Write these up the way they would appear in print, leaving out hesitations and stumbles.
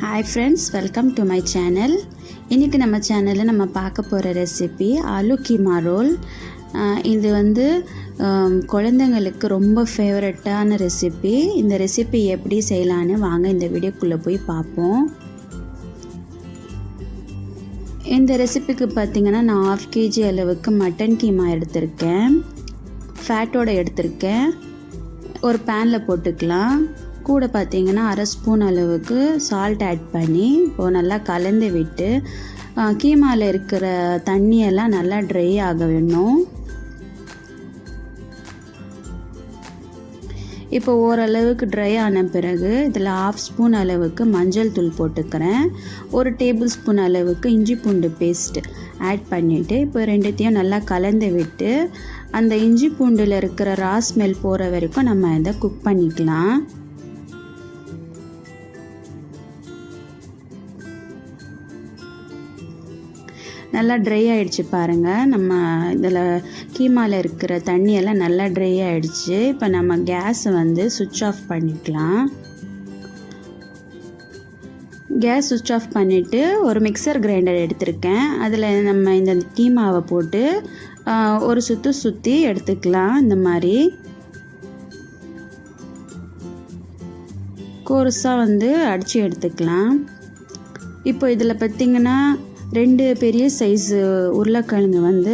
Hi friends, welcome to my channel. இன்றைக்கி நம்ம சேனலில் நம்ம பார்க்க போகிற ரெசிபி ஆலு கீமா ரோல். இது வந்து குழந்தைங்களுக்கு ரொம்ப ஃபேவரட்டான ரெசிபி. இந்த ரெசிபி எப்படி செய்யலான்னு வாங்க இந்த வீடியோக்குள்ளே போய் பார்ப்போம். இந்த ரெசிபிக்கு பார்த்திங்கன்னா நான் 1/2 kg அளவுக்கு மட்டன் கீமா எடுத்திருக்கேன். ஃபேட்டோடு எடுத்திருக்கேன். ஒரு பேனில் போட்டுக்கலாம். கூட பார்த்திங்கன்னா 1/2 ஸ்பூன் அளவுக்கு சால்ட் ஆட் பண்ணி இப்போது நல்லா கலந்து விட்டு கீமாவில் இருக்கிற தண்ணியெல்லாம் நல்லா ட்ரை ஆக வேணும். இப்போ ஓரளவுக்கு ட்ரை ஆன பிறகு இதில் 1/2 ஸ்பூன் அளவுக்கு மஞ்சள் தூள் போட்டுக்கிறேன். 1 டேபிள் ஸ்பூன் அளவுக்கு இஞ்சி பூண்டு பேஸ்ட் ஆட் பண்ணிவிட்டு இப்போ ரெண்டுத்தையும் நல்லா கலந்து விட்டு அந்த இஞ்சி பூண்டில் இருக்கிற ரா ஸ்மெல் போகிற வரைக்கும் நம்ம இதை குக் பண்ணிக்கலாம். நல்லா ட்ரை ஆகிடுச்சு பாருங்கள். நம்ம இதில் கீமாவில் இருக்கிற தண்ணியெல்லாம் நல்லா ட்ரை ஆகிடுச்சு. இப்போ நம்ம கேஸை வந்து சுவிட்ச் ஆஃப் பண்ணிக்கலாம். கேஸ் சுவிட்ச் ஆஃப் பண்ணிவிட்டு ஒரு மிக்சர் கிரைண்டர் எடுத்திருக்கேன். அதில் நம்ம இந்த கீமாவை போட்டு ஒரு சுற்றி எடுத்துக்கலாம். இந்த மாதிரி கோர்ஸாக வந்து அடித்து எடுத்துக்கலாம். இப்போ இதில் பார்த்திங்கன்னா 2 பெரிய சைஸு உருளைக்கிழங்கு வந்து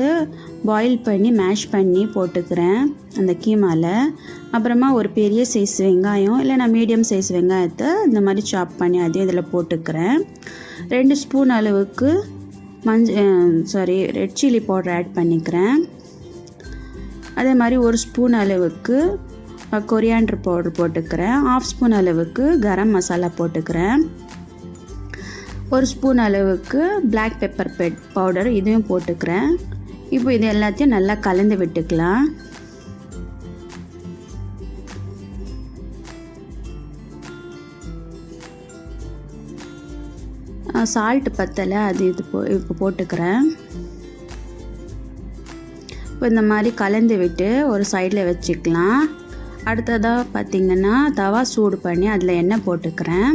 பாயில் பண்ணி மேஷ் பண்ணி போட்டுக்கிறேன் அந்த கீமாவில். அப்புறமா ஒரு பெரிய சைஸ் வெங்காயம் இல்லைனா மீடியம் சைஸ் வெங்காயத்தை இந்த மாதிரி சாப் பண்ணி அதையும் இதில் போட்டுக்கிறேன். 2 ஸ்பூன் அளவுக்கு ரெட் சில்லி பவுடர் ஆட் பண்ணிக்கிறேன். அதே மாதிரி 1 ஸ்பூன் அளவுக்கு கொரியாண்டர் பவுடர் போட்டுக்கிறேன். 1/2 ஸ்பூன் அளவுக்கு கரம் மசாலா போட்டுக்கிறேன். 1 ஸ்பூன் அளவுக்கு பிளாக் பெப்பர் பவுடர் இதையும் போட்டுக்கிறேன். இப்போ இது எல்லாத்தையும் நல்லா கலந்து விட்டுக்கலாம். சால்ட் பத்தலை, அது இப்போ போட்டுக்கிறேன். இப்போ இந்த மாதிரி கலந்து விட்டு ஒரு சைடில் வச்சுக்கலாம். அடுத்ததாக பார்த்திங்கன்னா தவா சூடு பண்ணி அதில் எண்ணெய் போட்டுக்கிறேன்.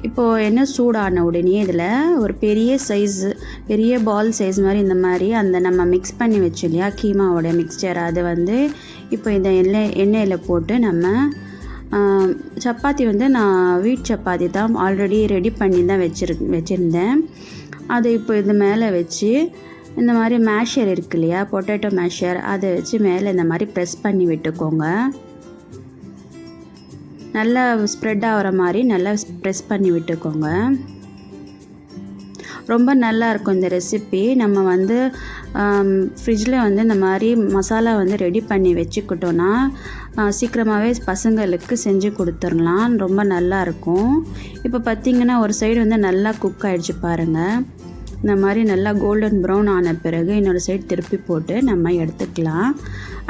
இப்போது எண்ணெய் சூடான உடனே இதில் ஒரு பெரிய பால் சைஸ் மாதிரி இந்த மாதிரி அந்த நம்ம மிக்ஸ் பண்ணி வச்சு இல்லையா கீமாவோட மிக்சர், அதை வந்து இப்போ இந்த எண்ணெயில் போட்டு நம்ம சப்பாத்தி வந்து நான் வீட் சப்பாத்தி தான் ஆல்ரெடி ரெடி பண்ணி தான் வச்சுருந்தேன். அதை இப்போ இது மேலே வச்சு இந்த மாதிரி மேஷர் இருக்கு இல்லையா, பொட்டேட்டோ மேஷர், அதை வச்சு மேலே இந்த மாதிரி ப்ரெஸ் பண்ணி விட்டுக்கோங்க. நல்லா ஸ்ப்ரெட் ஆகிற மாதிரி நல்லா ப்ரெஸ் பண்ணி விட்டுக்கோங்க. ரொம்ப நல்லா இருக்கும் இந்த ரெசிபி. நம்ம வந்து ஃப்ரிட்ஜில் வந்து இந்த மாதிரி மசாலா வந்து ரெடி பண்ணி வச்சுக்கிட்டோன்னா சீக்கிரமாகவே பசங்களுக்கு செஞ்சு கொடுத்துடலாம். ரொம்ப நல்லாயிருக்கும். இப்போ பார்த்திங்கன்னா ஒரு சைடு வந்து நல்லா குக் ஆகிடுச்சு பாருங்கள். இந்த மாதிரி நல்லா கோல்டன் ப்ரௌன் ஆன பிறகு இன்னொரு சைடு திருப்பி போட்டு நம்ம எடுத்துக்கலாம்.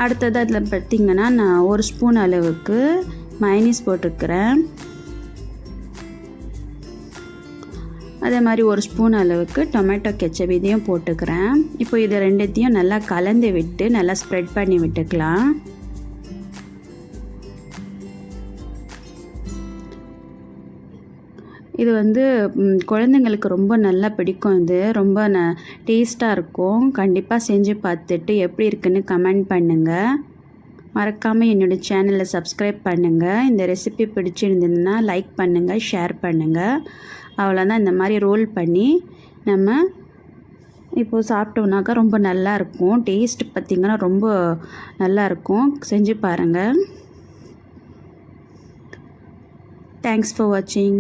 அடுத்தது அதில் பார்த்திங்கன்னா நான் 1 ஸ்பூன் அளவுக்கு மைனீஸ் போட்டுக்கிறேன். அதே மாதிரி 1 ஸ்பூன் அளவுக்கு டொமேட்டோ கெச்சப் இதையும் போட்டுக்கிறேன். இப்போ இது ரெண்டுத்தையும் நல்லா கலந்து விட்டு நல்லா ஸ்ப்ரெட் பண்ணி விட்டுக்கலாம். இது வந்து குழந்தைங்களுக்கு ரொம்ப நல்லா பிடிக்கும். இது ரொம்ப டேஸ்ட்டாக இருக்கும். கண்டிப்பாக செஞ்சு பார்த்துட்டு எப்படி இருக்குன்னு கமெண்ட் பண்ணுங்கள். மறக்காமல் என்னோடய சேனலை சப்ஸ்கிரைப் பண்ணுங்கள். இந்த ரெசிபி பிடிச்சிருந்ததுன்னா லைக் பண்ணுங்கள், ஷேர் பண்ணுங்கள். அவ்வளோதான். இந்த மாதிரி ரோல் பண்ணி நம்ம இப்போது சாப்பிட்டோம்னாக்கா ரொம்ப நல்லாயிருக்கும். டேஸ்ட் பார்த்திங்கன்னா ரொம்ப நல்லாயிருக்கும். செஞ்சு பாருங்கள். தேங்க்ஸ் ஃபார் வாட்சிங்.